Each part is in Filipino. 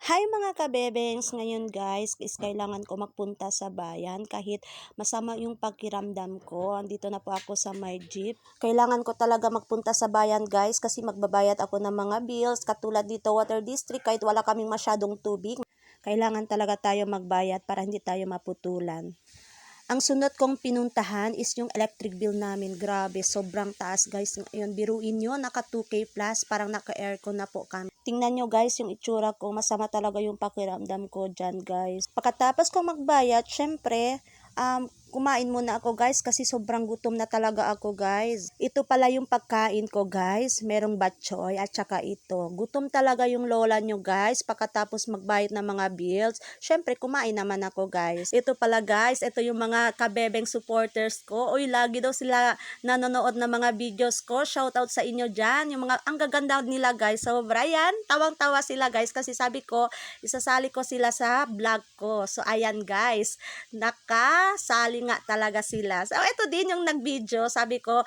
Hi mga kabebengs! Ngayon guys, is kailangan ko magpunta sa bayan kahit masama yung pakiramdam ko. Andito na po ako sa my jeep. Kailangan ko talaga magpunta sa bayan guys kasi magbabayad ako ng mga bills. Katulad dito water district, kahit wala kaming masyadong tubig, kailangan talaga tayo magbayad para hindi tayo maputulan. Ang sunod kong pinuntahan is yung electric bill namin. Grabe, sobrang taas guys. Ngayon, biruin nyo, naka 2K plus, parang naka-aircon na po kami. Tingnan nyo guys yung itsura ko. Masama talaga yung pakiramdam ko dyan guys. Pagkatapos kong magbayad, syempre, kumain muna ako guys kasi sobrang gutom na talaga ako guys. Ito pala yung pagkain ko guys. Merong batchoy at saka ito. Gutom talaga yung lola nyo guys. Pagkatapos magbayad ng mga bills, syempre kumain naman ako guys. Ito pala guys, ito yung mga kabebeng supporters ko. Uy, lagi daw sila nanonood ng mga videos ko. Shoutout sa inyo dyan. Yung mga, ang gaganda nila guys. So, Brian, tawang-tawa sila guys kasi sabi ko, isasali ko sila sa vlog ko. So, ayan guys, nakasali nga talaga sila. So, ito din yung nag-video. Sabi ko,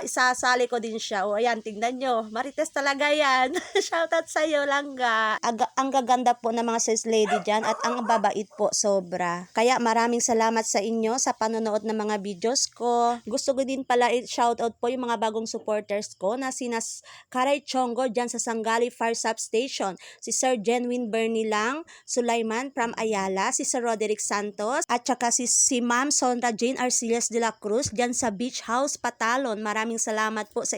isasali ko din siya. O, ayan, tingnan nyo. Marites talaga yan. Shoutout sa'yo, Langga. Ang gaganda po ng mga sis lady dyan at ang babait po sobra. Kaya maraming salamat sa inyo sa panonood ng mga videos ko. Gusto ko din pala i-shoutout po yung mga bagong supporters ko na sina Karay Chongo dyan sa Sangali Fire Substation, si Sir Genuine Bernie Lang, Sulaiman from Ayala, si Sir Roderick Santos, at saka si Ma'am Sondra Jane Arcillas de la Cruz dyan sa Beach House, Patalon. Maraming salamat po sa